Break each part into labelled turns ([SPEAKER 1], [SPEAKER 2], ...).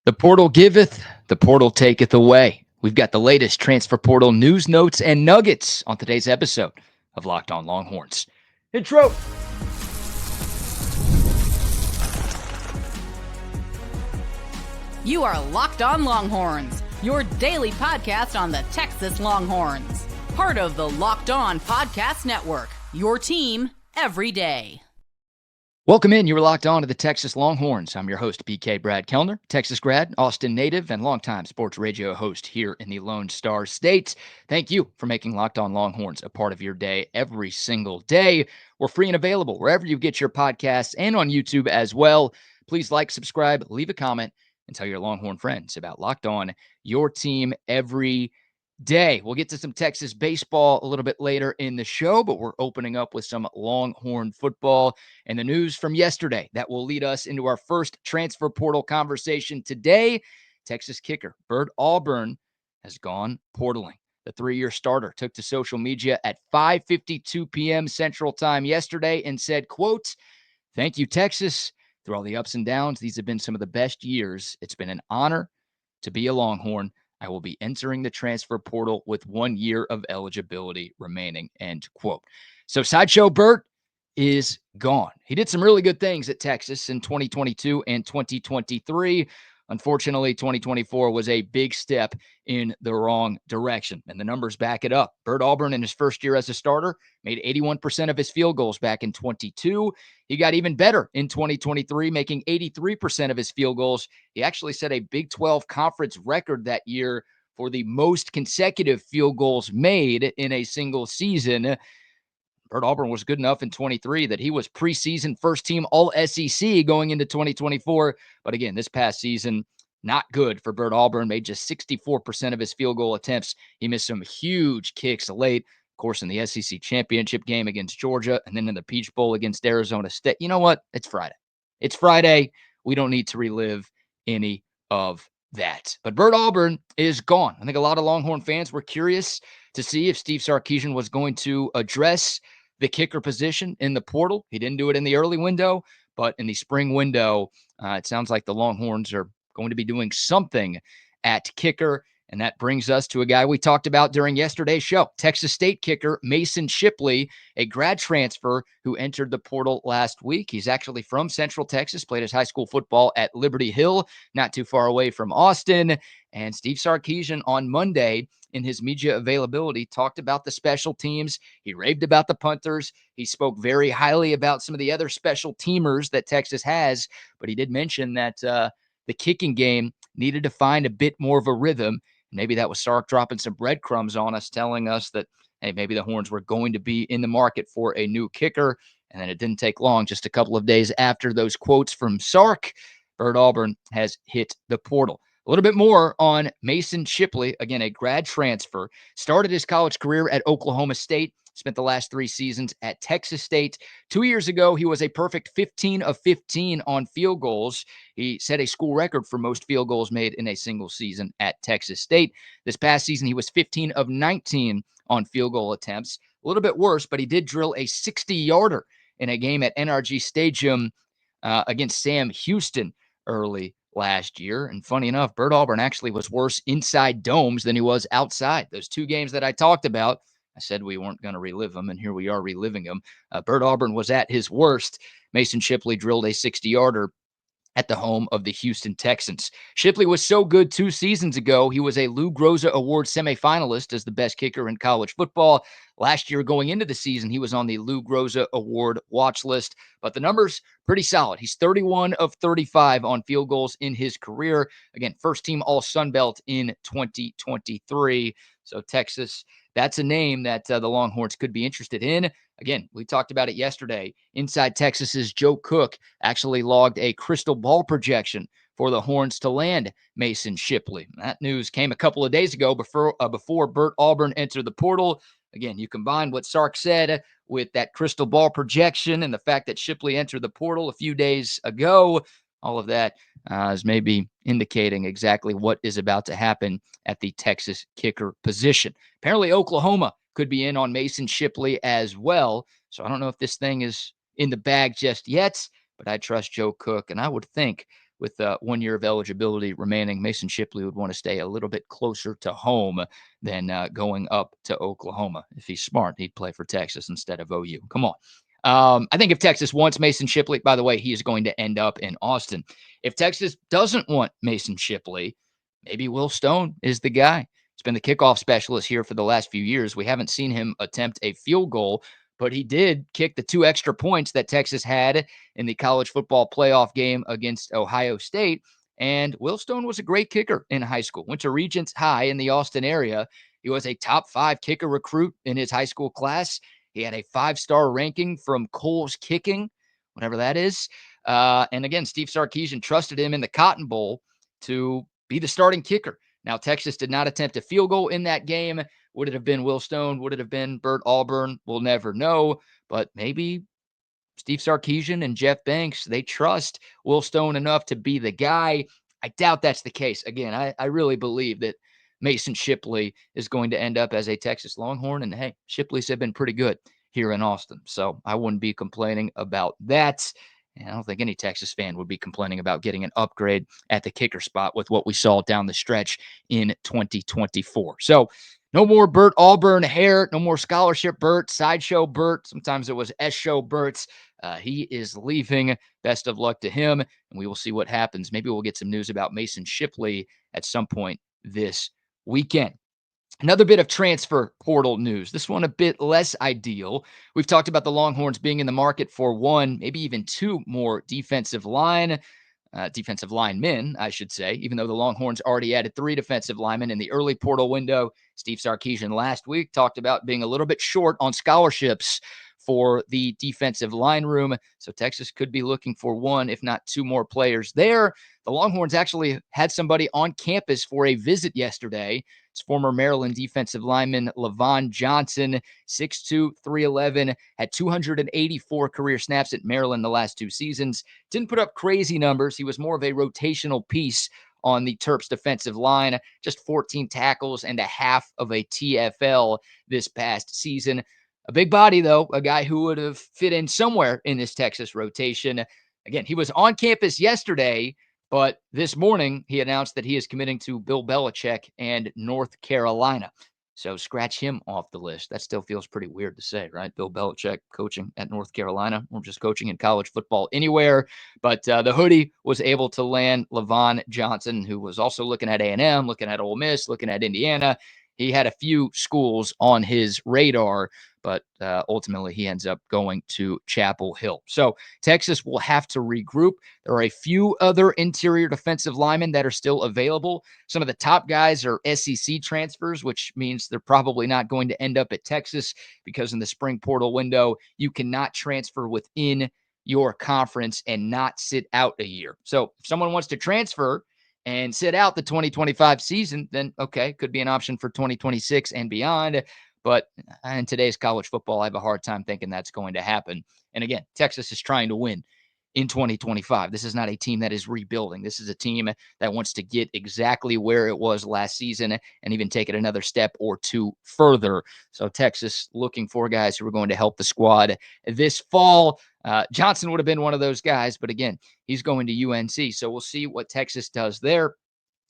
[SPEAKER 1] The portal giveth, the portal taketh away. We've got the latest transfer portal news, notes, and nuggets on today's episode of Locked On Longhorns. Intro.
[SPEAKER 2] You are Locked On Longhorns, your daily podcast on the Texas Longhorns. Part of the Locked On Podcast Network, your team every day.
[SPEAKER 1] Welcome in. You are locked on to the Texas Longhorns. I'm your host, BK Brad Kellner, Texas grad, Austin native, and longtime sports radio host here in the Lone Star State. Thank you for making Locked On Longhorns a part of your day every single day. We're free and available wherever you get your podcasts and on YouTube as well. Please like, subscribe, leave a comment, and tell your Longhorn friends about Locked On, your team every day. We'll get to some Texas baseball a little bit later in the show, but we're opening up with some Longhorn football and the news from yesterday that will lead us into our first transfer portal conversation today. Texas kicker Bert Auburn has gone portaling. The three-year starter took to social media at 5:52 p.m. Central Time yesterday and said, quote, "Thank you, Texas. Through all the ups and downs, these have been some of the best years. It's been an honor to be a Longhorn. I will be entering the transfer portal with 1 year of eligibility remaining," end quote. So Sideshow Bert is gone. He did some really good things at Texas in 2022 and 2023. Unfortunately, 2024 was a big step in the wrong direction, and the numbers back it up. Bert Auburn, in his first year as a starter, made 81% of his field goals back in 22. He got even better in 2023, making 83% of his field goals. He actually set a Big 12 conference record that year for the most consecutive field goals made in a single season. Bert Auburn was good enough in 23 that he was preseason first-team All-SEC going into 2024. But again, this past season, not good for Bert Auburn. Made just 64% of his field goal attempts. He missed some huge kicks late, of course, in the SEC championship game against Georgia, and then in the Peach Bowl against Arizona State. You know what? It's Friday. It's Friday. We don't need to relive any of that. But Bert Auburn is gone. I think a lot of Longhorn fans were curious to see if Steve Sarkisian was going to address the kicker position in the portal. He didn't do it in the early window, but in the spring window, it sounds like the Longhorns are going to be doing something at kicker. And that brings us to a guy we talked about during yesterday's show, Texas State kicker Mason Shipley, a grad transfer who entered the portal last week. He's actually from Central Texas, played his high school football at Liberty Hill, not too far away from Austin. And Steve Sarkisian on Monday, in his media availability, talked about the special teams. He raved about the punters. He spoke very highly about some of the other special teamers that Texas has, but he did mention that the kicking game needed to find a bit more of a rhythm. Maybe that was Sark dropping some breadcrumbs on us, telling us that, hey, maybe the Horns were going to be in the market for a new kicker. And then it didn't take long. Just a couple of days after those quotes from Sark, Bert Auburn has hit the portal. A little bit more on Mason Shipley, again, a grad transfer. Started his college career at Oklahoma State, spent the last 3 seasons at Texas State. 2 years ago, he was a perfect 15 of 15 on field goals. He set a school record for most field goals made in a single season at Texas State. This past season, he was 15 of 19 on field goal attempts. A little bit worse, but he did drill a 60-yarder in a game at NRG Stadium against Sam Houston early last year. And funny enough, Bert Auburn actually was worse inside domes than he was outside. Those 2 games that I talked about, I said we weren't going to relive them, and here we are reliving them. Bert Auburn was at his worst. Mason Shipley drilled a 60-yarder at the home of the Houston Texans. Shipley was so good 2 seasons ago, he was a Lou Groza Award semifinalist as the best kicker in college football. Last year, going into the season, he was on the Lou Groza Award watch list, but the numbers pretty solid. He's 31 of 35 on field goals in his career. Again, first team All Sun Belt in 2023. So Texas, that's a name that the Longhorns could be interested in. Again, we talked about it yesterday. Inside Texas's Joe Cook actually logged a crystal ball projection for the Horns to land Mason Shipley. That news came a couple of days ago before Bert Auburn entered the portal. Again, you combine what Sark said with that crystal ball projection and the fact that Shipley entered the portal a few days ago. All of that is maybe indicating exactly what is about to happen at the Texas kicker position. Apparently, Oklahoma could be in on Mason Shipley as well. So I don't know if this thing is in the bag just yet, but I trust Joe Cook, and I would think with 1 year of eligibility remaining, Mason Shipley would want to stay a little bit closer to home than going up to Oklahoma. If he's smart, he'd play for Texas instead of OU. Come on. I think if Texas wants Mason Shipley, by the way, he is going to end up in Austin. If Texas doesn't want Mason Shipley, maybe Will Stone is the guy. He's been the kickoff specialist here for the last few years. We haven't seen him attempt a field goal, but he did kick the 2 extra points that Texas had in the college football playoff game against Ohio State. And Will Stone was a great kicker in high school. Went to Regents High in the Austin area. He was a top 5 kicker recruit in his high school class. He had a 5-star ranking from Cole's Kicking, whatever that is. And again, Steve Sarkisian trusted him in the Cotton Bowl to be the starting kicker. Now, Texas did not attempt a field goal in that game. Would it have been Will Stone? Would it have been Bert Auburn? We'll never know. But maybe Steve Sarkisian and Jeff Banks, they trust Will Stone enough to be the guy. I doubt that's the case. Again, I really believe that Mason Shipley is going to end up as a Texas Longhorn. And hey, Shipley's have been pretty good here in Austin. So I wouldn't be complaining about that. And I don't think any Texas fan would be complaining about getting an upgrade at the kicker spot with what we saw down the stretch in 2024. So no more Bert Auburn hair, no more scholarship Bert, sideshow Bert. Sometimes it was S-show Bert's. He is leaving. Best of luck to him, and we will see what happens. Maybe we'll get some news about Mason Shipley at some point this weekend. Another bit of transfer portal news. This one a bit less ideal. We've talked about the Longhorns being in the market for 1, maybe even 2 more defensive linemen, I should say, even though the Longhorns already added 3 defensive linemen in the early portal window. Steve Sarkisian last week talked about being a little bit short on scholarships for the defensive line room. So Texas could be looking for 1, if not 2 more players there. The Longhorns actually had somebody on campus for a visit yesterday. It's former Maryland defensive lineman Levon Johnson, 6'2", 311, had 284 career snaps at Maryland the last 2 seasons. Didn't put up crazy numbers. He was more of a rotational piece on the Terps defensive line, just 14 tackles and a half of a TFL this past season. A big body, though, a guy who would have fit in somewhere in this Texas rotation. Again, he was on campus yesterday, but this morning he announced that he is committing to Bill Belichick and North Carolina. So scratch him off the list. That still feels pretty weird to say, right? Bill Belichick coaching at North Carolina, or just coaching in college football anywhere. But the hoodie was able to land Levon Johnson, who was also looking at A&M, looking at Ole Miss, looking at Indiana. He had a few schools on his radar, but ultimately he ends up going to Chapel Hill. So Texas will have to regroup. There are a few other interior defensive linemen that are still available. Some of the top guys are SEC transfers, which means they're probably not going to end up at Texas because in the spring portal window, you cannot transfer within your conference and not sit out a year. So if someone wants to transfer and sit out the 2025 season, then okay, could be an option for 2026 and beyond. But in today's college football, I have a hard time thinking that's going to happen. And again, Texas is trying to win in 2025. This is not a team that is rebuilding. This is a team that wants to get exactly where it was last season and even take it another step or 2 further. So Texas looking for guys who are going to help the squad this fall. Johnson would have been one of those guys, but again, he's going to UNC. So we'll see what Texas does there.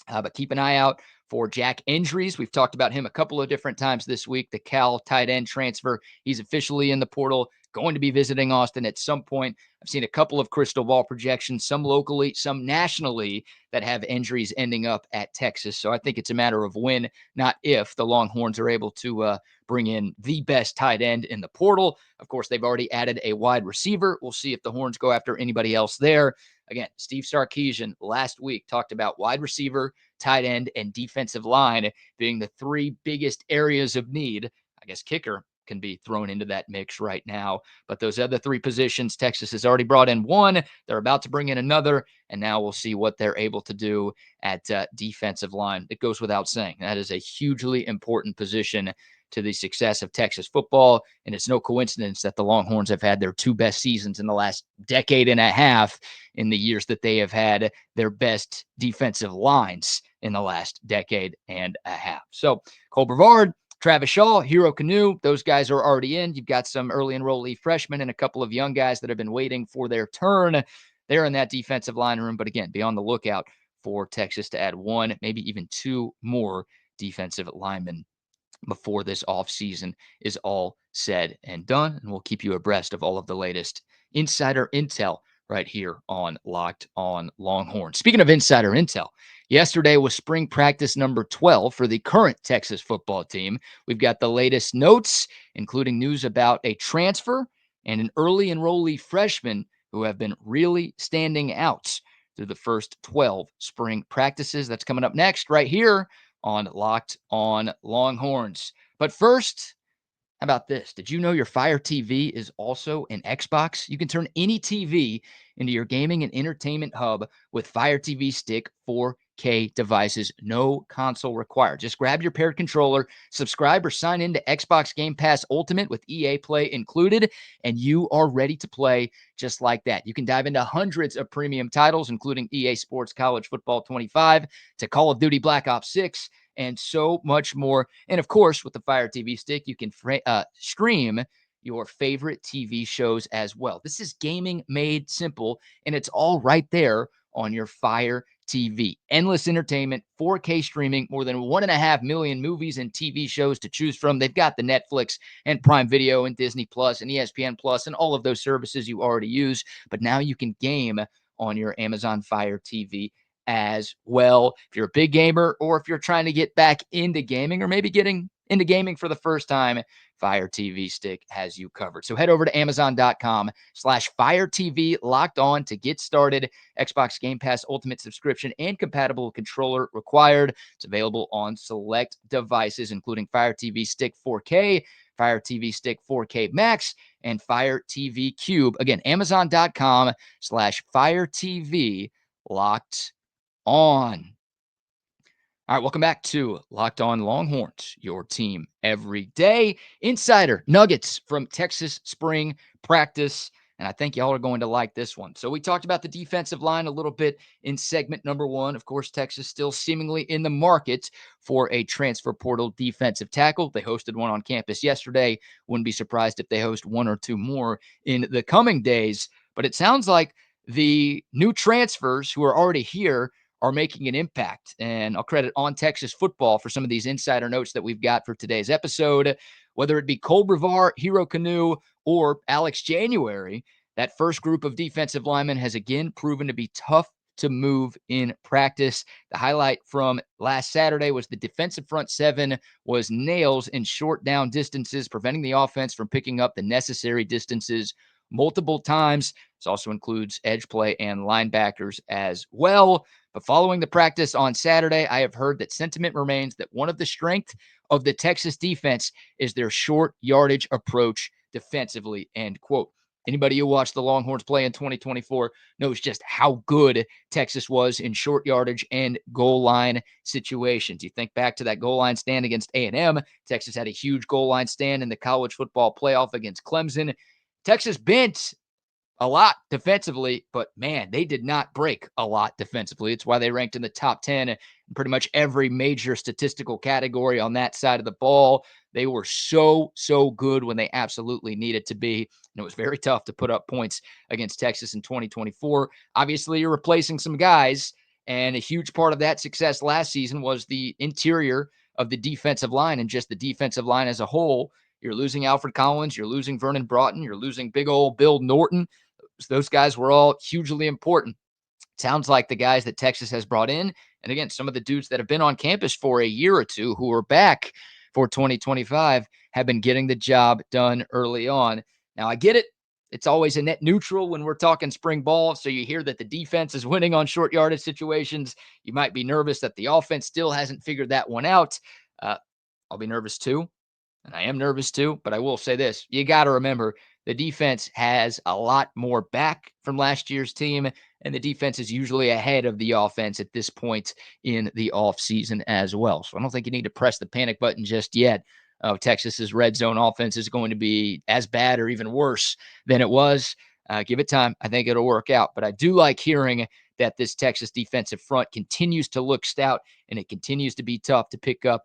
[SPEAKER 1] But keep an eye out for Jack Indries. We've talked about him a couple of different times this week. The Cal tight end transfer. He's officially in the portal, going to be visiting Austin at some point. I've seen a couple of crystal ball projections, some locally, some nationally, that have Indries ending up at Texas. So I think it's a matter of when, not if, the Longhorns are able to bring in the best tight end in the portal. Of course, they've already added a wide receiver. We'll see if the Horns go after anybody else there. Again, Steve Sarkisian last week talked about wide receiver, tight end, and defensive line being the 3 biggest areas of need. I guess kicker can be thrown into that mix right now. But those other 3 positions, Texas has already brought in 1. They're about to bring in another. And now we'll see what they're able to do at defensive line. It goes without saying. That is a hugely important position to the success of Texas football. And it's no coincidence that the Longhorns have had their 2 best seasons in the last decade and a half in the years that they have had their best defensive lines in the last decade and a half. So Cole Brevard, Travis Shaw, Hero Canoe, those guys are already in. You've got some early enrollee freshmen and a couple of young guys that have been waiting for their turn. there in that defensive line room. But again, be on the lookout for Texas to add one, maybe even two more defensive linemen before this offseason is all said and done. And we'll keep you abreast of all of the latest insider intel right here on Locked on Longhorns. Speaking of insider intel, yesterday was spring practice number 12 for the current Texas football team. We've got the latest notes, including news about a transfer and an early enrollee freshman who have been really standing out through the first 12 spring practices. That's coming up next right here on Locked on Longhorns. But first, how about this? Did you know your Fire TV is also an Xbox? You can turn any TV into your gaming and entertainment hub with Fire TV Stick 4K devices. No console required. Just grab your paired controller, subscribe or sign in to Xbox Game Pass Ultimate with EA Play included, and you are ready to play just like that. You can dive into hundreds of premium titles, including EA Sports College Football 25 to Call of Duty Black Ops 6, and so much more. And of course, with the Fire TV Stick, you can stream your favorite TV shows as well. This is gaming made simple, and it's all right there on your Fire TV. Endless entertainment, 4K streaming, more than 1.5 million movies and TV shows to choose from. They've got the Netflix and Prime Video and Disney Plus and ESPN Plus and all of those services you already use. But now you can game on your Amazon Fire TV as well. If you're a big gamer or if you're trying to get back into gaming or maybe getting into gaming for the first time, Fire TV Stick has you covered. So head over to Amazon.com/Fire TV Locked On to get started. Xbox Game Pass Ultimate subscription and compatible controller required. It's available on select devices, including Fire TV Stick 4K, Fire TV Stick 4K Max, and Fire TV Cube. Again, Amazon.com/Fire TV Locked On. All right, welcome back to Locked On Longhorns, your team every day. Insider nuggets from Texas spring practice, and I think y'all are going to like this one. So we talked about the defensive line a little bit in segment number one. Of course, Texas still seemingly in the market for a transfer portal defensive tackle. They hosted one on campus yesterday. Wouldn't be surprised if they host one or two more in the coming days. But it sounds like the new transfers who are already here are making an impact. And I'll credit On Texas Football for some of these insider notes that we've got for today's episode. Whether it be Cole Brevard, Hero Canoe, or Alex January, that first group of defensive linemen has again proven to be tough to move in practice. The highlight from last Saturday was the defensive front seven was nails in short down distances, preventing the offense from picking up the necessary distances multiple times. This also includes edge play and linebackers as well. But following the practice on Saturday, I have heard that sentiment remains that one of the strengths of the Texas defense is their short yardage approach defensively, end quote. Anybody who watched the Longhorns play in 2024 knows just how good Texas was in short yardage and goal line situations. You think back to that goal line stand against A&M. Texas had a huge goal line stand in the college football playoff against Clemson. Texas bent a lot defensively, but man, they did not break a lot defensively. It's why they ranked in the top 10 in pretty much every major statistical category on that side of the ball. They were so good when they absolutely needed to be. And it was very tough to put up points against Texas in 2024. Obviously, you're replacing some guys, and a huge part of that success last season was the interior of the defensive line and just the defensive line as a whole. You're losing Alfred Collins. You're losing Vernon Broughton. You're losing big old Bill Norton. Those guys were all hugely important. Sounds like the guys that Texas has brought in, and again, some of the dudes that have been on campus for a year or two who are back for 2025 have been getting the job done early on. Now, I get it. It's always a net neutral when we're talking spring ball. So you hear that the defense is winning on short yardage situations. You might be nervous that the offense still hasn't figured that one out. I'll be nervous too. And I am nervous too, but I will say this. You got to remember the defense has a lot more back from last year's team, and the defense is usually ahead of the offense at this point in the offseason as well. So I don't think you need to press the panic button just yet. Texas's red zone offense is going to be as bad or even worse than it was. Give it time. I think it'll work out. But I do like hearing that this Texas defensive front continues to look stout, and it continues to be tough to pick up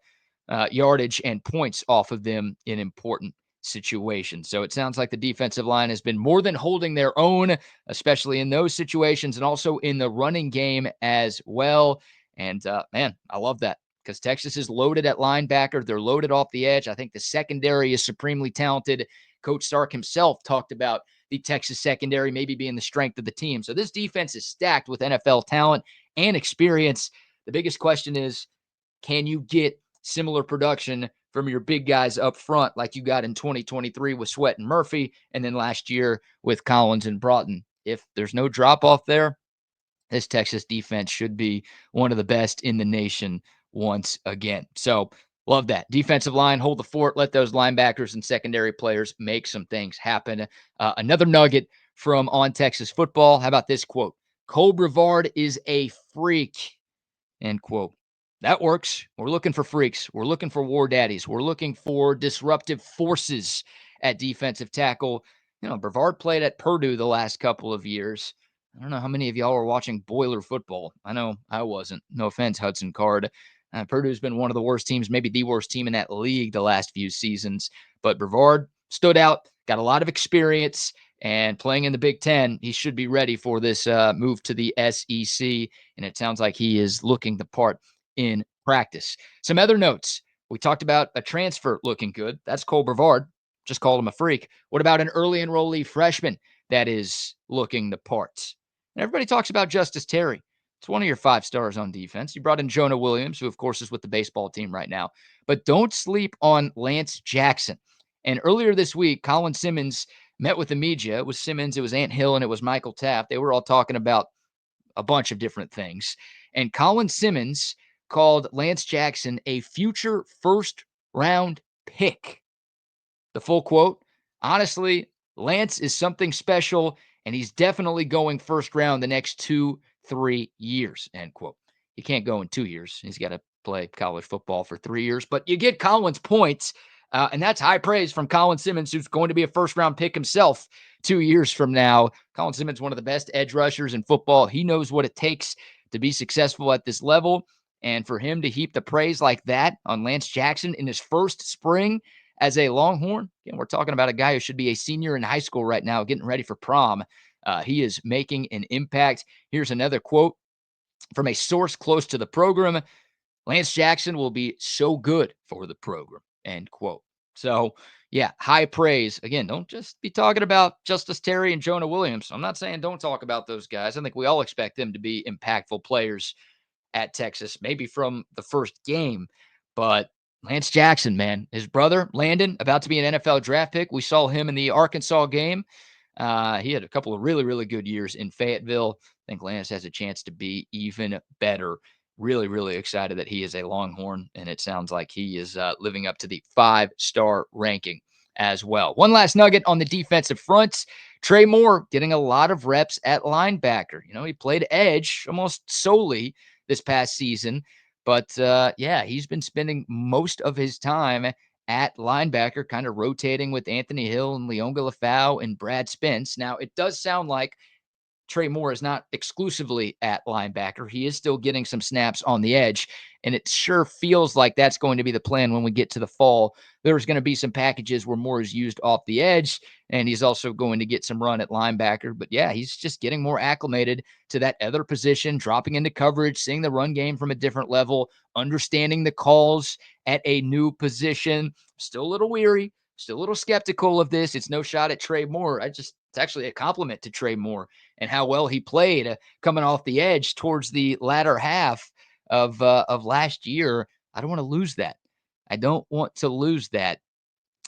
[SPEAKER 1] yardage and points off of them in important situation. So it sounds like the defensive line has been more than holding their own, especially in those situations and also in the running game as well. And man, I love that because Texas is loaded at linebacker. They're loaded off the edge. I think the secondary is supremely talented. Coach Sark himself talked about the Texas secondary maybe being the strength of the team. So this defense is stacked with NFL talent and experience. The biggest question is, can you get similar production from your big guys up front like you got in 2023 with Sweat and Murphy, and then last year with Collins and Broughton? If there's no drop off there, this Texas defense should be one of the best in the nation once again. So love that. Defensive line, hold the fort, let those linebackers and secondary players make some things happen. Another nugget from On Texas Football. How about this quote? Cole Brevard is a freak, end quote. That works. We're looking for freaks. We're looking for war daddies. We're looking for disruptive forces at defensive tackle. You know, Brevard played at Purdue the last couple of years. I don't know how many of y'all were watching Boiler football. I know I wasn't. No offense, Hudson Card. Purdue's been one of the worst teams, maybe the worst team in that league the last few seasons. But Brevard stood out, got a lot of experience, and playing in the Big Ten, he should be ready for this move to the SEC. And it sounds like he is looking the part in practice. Some other notes. We talked about a transfer looking good. That's Cole Brevard. Just called him a freak. What about an early enrollee freshman that is looking the part? And everybody talks about Justice Terry. It's one of your 5 stars on defense. You brought in Jonah Williams, who, of course, is with the baseball team right now. But don't sleep on Lance Jackson. And earlier this week, Colin Simmons met with the media. It was Simmons, it was Ant Hill, and it was Michael Taft. They were all talking about a bunch of different things. And Colin Simmons called Lance Jackson a future first-round pick. The full quote, honestly, Lance is something special, and he's definitely going first round the next 2-3 years, end quote. He can't go in 2 years. He's got to play college football for 3 years. But you get Colin's points, and that's high praise from Colin Simmons, who's going to be a first-round pick himself 2 years from now. Colin Simmons, one of the best edge rushers in football. He knows what it takes to be successful at this level. And for him to heap the praise like that on Lance Jackson in his first spring as a Longhorn, again, we're talking about a guy who should be a senior in high school right now, getting ready for prom. He is making an impact. Here's another quote from a source close to the program. Lance Jackson will be so good for the program, end quote. So, yeah, high praise. Again, don't just be talking about Justice Terry and Jonah Williams. I'm not saying don't talk about those guys. I think we all expect them to be impactful players at Texas, maybe from the first game. But Lance Jackson, man, his brother, Landon, about to be an NFL draft pick. We saw him in the Arkansas game. He had a couple of really, really good years in Fayetteville. I think Lance has a chance to be even better. Really, really excited that he is a Longhorn, and it sounds like he is living up to the 5-star ranking as well. One last nugget on the defensive front. Trey Moore getting a lot of reps at linebacker. You know, he played edge almost solely this past season. But yeah, he's been spending most of his time at linebacker, kind of rotating with Anthony Hill and Leonga Lafau and Brad Spence. Now, it does sound like Trey Moore is not exclusively at linebacker. He is still getting some snaps on the edge, and it sure feels like that's going to be the plan when we get to the fall. There's going to be some packages where Moore is used off the edge, and he's also going to get some run at linebacker. But yeah, he's just getting more acclimated to that other position, dropping into coverage, seeing the run game from a different level, understanding the calls at a new position. Still a little weary, still a little skeptical of this. It's no shot at Trey Moore. It's actually a compliment to Trey Moore and how well he played coming off the edge towards the latter half of last year. I don't want to lose that. I don't want to lose that.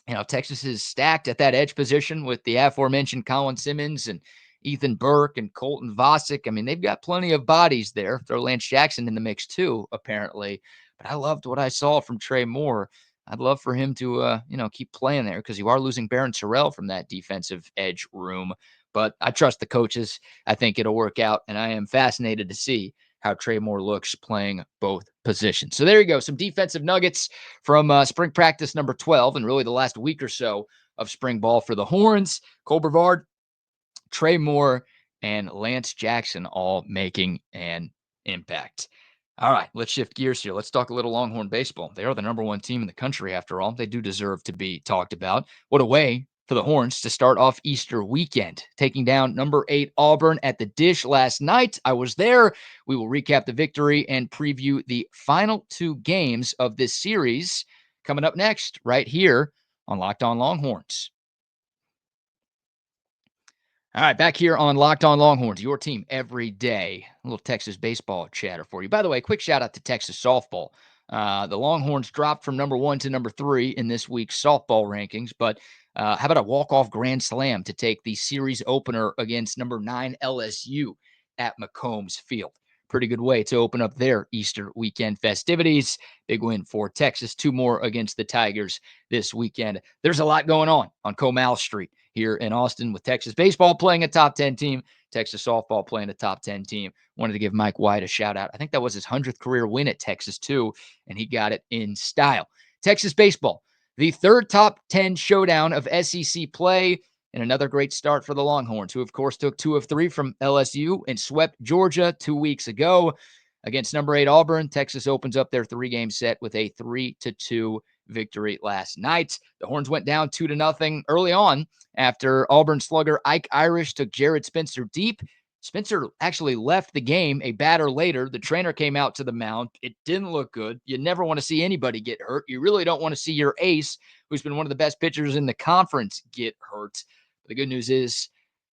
[SPEAKER 1] You know, Texas is stacked at that edge position with the aforementioned Colin Simmons and Ethan Burke and Colton Vasek. I mean, they've got plenty of bodies there. Throw Lance Jackson in the mix too, apparently. But I loved what I saw from Trey Moore. I'd love for him to, keep playing there because you are losing Barron Sorrell from that defensive edge room. But I trust the coaches. I think it'll work out, and I am fascinated to see how Trey Moore looks playing both positions. So there you go. Some defensive nuggets from spring practice number 12 and really the last week or so of spring ball for the Horns. Cole Brevard, Trey Moore, and Lance Jackson all making an impact. All right, let's shift gears here. Let's talk a little Longhorn baseball. They are the number one team in the country, after all. They do deserve to be talked about. What a way for the Horns to start off Easter weekend, taking down number 8 Auburn at the Dish last night. I was there. We will recap the victory and preview the final 2 games of this series coming up next, right here on Locked On Longhorns. All right, back here on Locked On Longhorns, your team every day. A little Texas baseball chatter for you. By the way, quick shout out to Texas softball. The Longhorns dropped from number 1 to number 3 in this week's softball rankings, but how about a walk-off grand slam to take the series opener against number 9 LSU at McCombs Field? Pretty good way to open up their Easter weekend festivities. Big win for Texas. 2 more against the Tigers this weekend. There's a lot going on Comal Street here in Austin with Texas baseball playing a top 10 team, Texas softball playing a top 10 team. Wanted to give Mike White a shout out. I think that was his 100th career win at Texas, too, and he got it in style. Texas baseball, the third top 10 showdown of SEC play, and another great start for the Longhorns, who, of course, took 2 of 3 from LSU and swept Georgia 2 weeks ago. Against number 8 Auburn, Texas opens up their 3-game set with a 3-2 victory last night. The Horns went down 2-0 early on after Auburn slugger Ike Irish took Jared Spencer deep. Spencer actually left the game a batter later. The trainer came out to the mound. It didn't look good. You never want to see anybody get hurt. You really don't want to see your ace, who's been one of the best pitchers in the conference, get hurt. But the good news is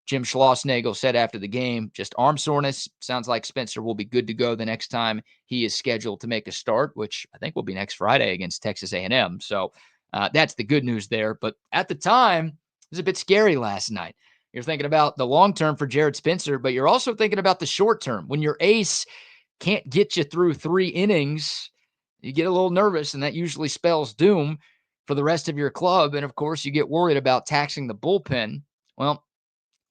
[SPEAKER 1] Jim Schlossnagle said after the game, just arm soreness. Sounds like Spencer will be good to go the next time he is scheduled to make a start, which I think will be next Friday against Texas A&M. So that's the good news there. But at the time, it was a bit scary last night. You're thinking about the long term for Jared Spencer, but you're also thinking about the short term. When your ace can't get you through 3 innings, you get a little nervous, and that usually spells doom for the rest of your club. And of course, you get worried about taxing the bullpen. Well,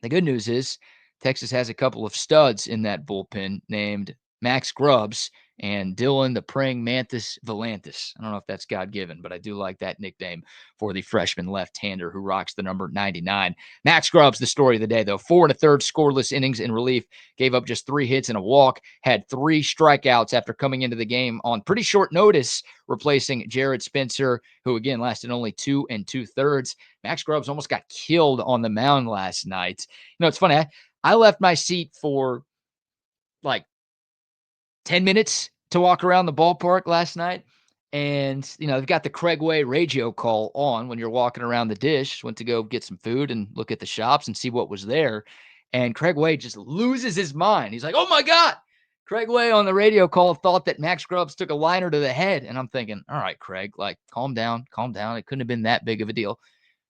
[SPEAKER 1] the good news is Texas has a couple of studs in that bullpen named Max Grubbs and Dylan the Praying Mantis Volantis. I don't know if that's God-given, but I do like that nickname for the freshman left-hander who rocks the number 99. Max Grubbs, the story of the day, though. 4 1/3 scoreless innings in relief, gave up just 3 hits and a walk, had 3 strikeouts after coming into the game on pretty short notice, replacing Jared Spencer, who, again, lasted only 2 2/3. Max Grubbs almost got killed on the mound last night. You know, it's funny. I left my seat for like 10 minutes to walk around the ballpark last night. And, you know, they've got the Craig Way radio call on when you're walking around the Dish. Went to go get some food and look at the shops and see what was there. And Craig Way just loses his mind. He's like, oh my God. Craig Way on the radio call thought that Max Grubbs took a liner to the head. And I'm thinking, all right, Craig, like, calm down, calm down. It couldn't have been that big of a deal.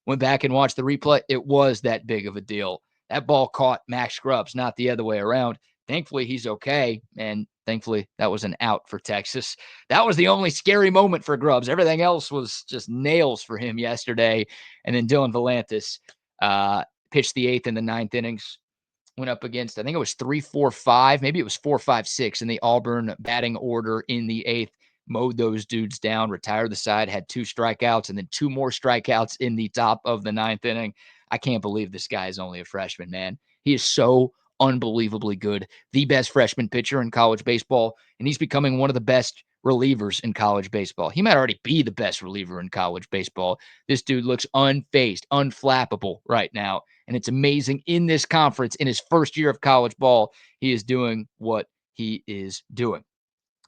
[SPEAKER 1] Went back and watched the replay. It was that big of a deal. That ball caught Max Grubbs, not the other way around. Thankfully, he's okay. And thankfully, that was an out for Texas. That was the only scary moment for Grubbs. Everything else was just nails for him yesterday. And then Dylan Volantis pitched the 8th and the 9th innings. Went up against, I think it was 3, 4, 5. Maybe it was 4, 5, 6 in the Auburn batting order in the 8th. Mowed those dudes down, retired the side, had 2 strikeouts, and then 2 more strikeouts in the top of the 9th inning. I can't believe this guy is only a freshman, man. He is so unbelievably good. The best freshman pitcher in college baseball, and he's becoming one of the best relievers in college baseball. He might already be the best reliever in college baseball. This dude looks unfazed, unflappable right now, and it's amazing in this conference, in his first year of college ball, he is doing what he is doing.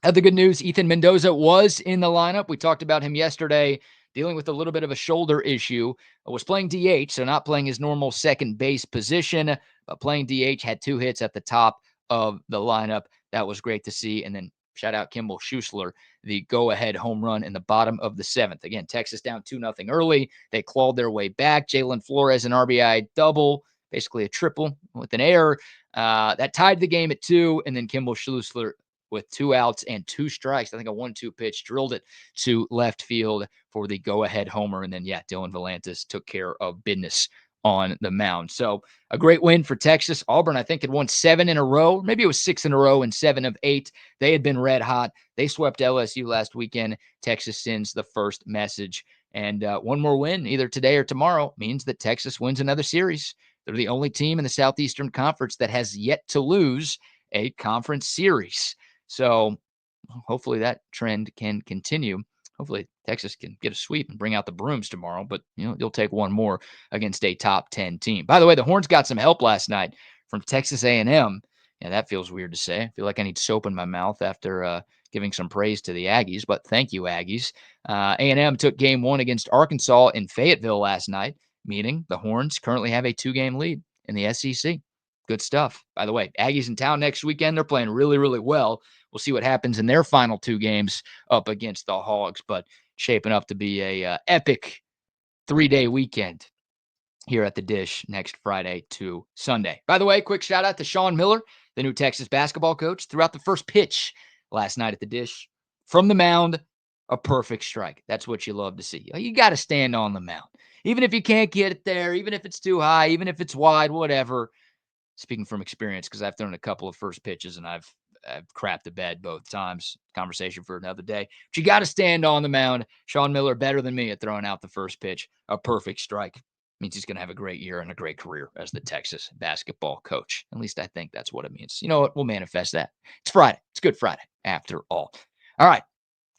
[SPEAKER 1] The good news, Ethan Mendoza was in the lineup. We talked about him yesterday, dealing with a little bit of a shoulder issue. Was playing DH, so not playing his normal second base position, but playing DH, had 2 hits at the top of the lineup. That was great to see. And then shout out Kimball Schusler, the go-ahead home run in the bottom of the 7th. Again, Texas down 2-0 early. They clawed their way back. Jalen Flores, an RBI double, basically a triple with an error. That tied the game at 2, and then Kimball Schusler with 2 outs and 2 strikes. I think a 1-2 pitch drilled it to left field for the go-ahead homer. And then, yeah, Dylan Volantis took care of business on the mound. So a great win for Texas. Auburn, I think, had won 7 in a row. Maybe it was 6 in a row and 7 of 8. They had been red hot. They swept LSU last weekend. Texas sends the first message. And one more win, either today or tomorrow, means that Texas wins another series. They're the only team in the Southeastern Conference that has yet to lose a conference series. So hopefully that trend can continue. Hopefully Texas can get a sweep and bring out the brooms tomorrow, but you'll take one more against a top 10 team. By the way, the Horns got some help last night from Texas A&M. Yeah, that feels weird to say. I feel like I need soap in my mouth after giving some praise to the Aggies, but thank you, Aggies. A&M took game 1 against Arkansas in Fayetteville last night, meaning the Horns currently have a 2-game lead in the SEC. Good stuff. By the way, Aggies in town next weekend. They're playing really, really well. We'll see what happens in their final 2 games up against the Hogs, but shaping up to be a epic 3-day weekend here at the Dish next Friday to Sunday. By the way, quick shout out to Sean Miller, the new Texas basketball coach, throughout the first pitch last night at the Dish. From the mound, a perfect strike. That's what you love to see. You got to stand on the mound. Even if you can't get it there, even if it's too high, even if it's wide, whatever. Speaking from experience, because I've thrown a couple of first pitches and I've crapped the bed both times. Conversation for another day. But you got to stand on the mound. Sean Miller better than me at throwing out the first pitch. A perfect strike. Means he's going to have a great year and a great career as the Texas basketball coach. At least I think that's what it means. You know what? We'll manifest that. It's Friday. It's Good Friday after all. All right.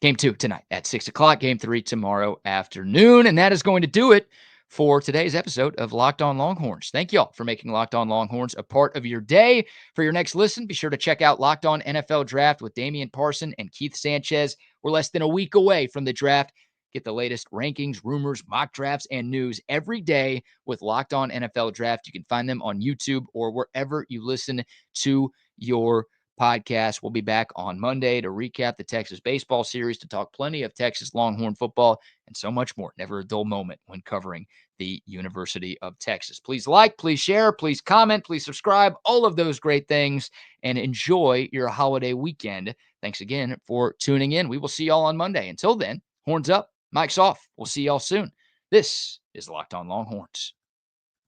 [SPEAKER 1] Game 2 tonight at 6 o'clock. Game 3 tomorrow afternoon. And that is going to do it for today's episode of Locked On Longhorns. Thank y'all for making Locked On Longhorns a part of your day. For your next listen, be sure to check out Locked On NFL Draft with Damian Parson and Keith Sanchez. We're less than a week away from the draft. Get the latest rankings, rumors, mock drafts, and news every day with Locked On NFL Draft. You can find them on YouTube or wherever you listen to your podcast. We'll be back on Monday to recap the Texas baseball series, to talk plenty of Texas Longhorn football, and so much more. Never a dull moment when covering the University of Texas. Please like, please share, please comment, please subscribe, all of those great things, and enjoy your holiday weekend. Thanks again for tuning in. We will see y'all on Monday. Until then, horns up, mic's off. We'll see y'all soon. This is Locked On Longhorns.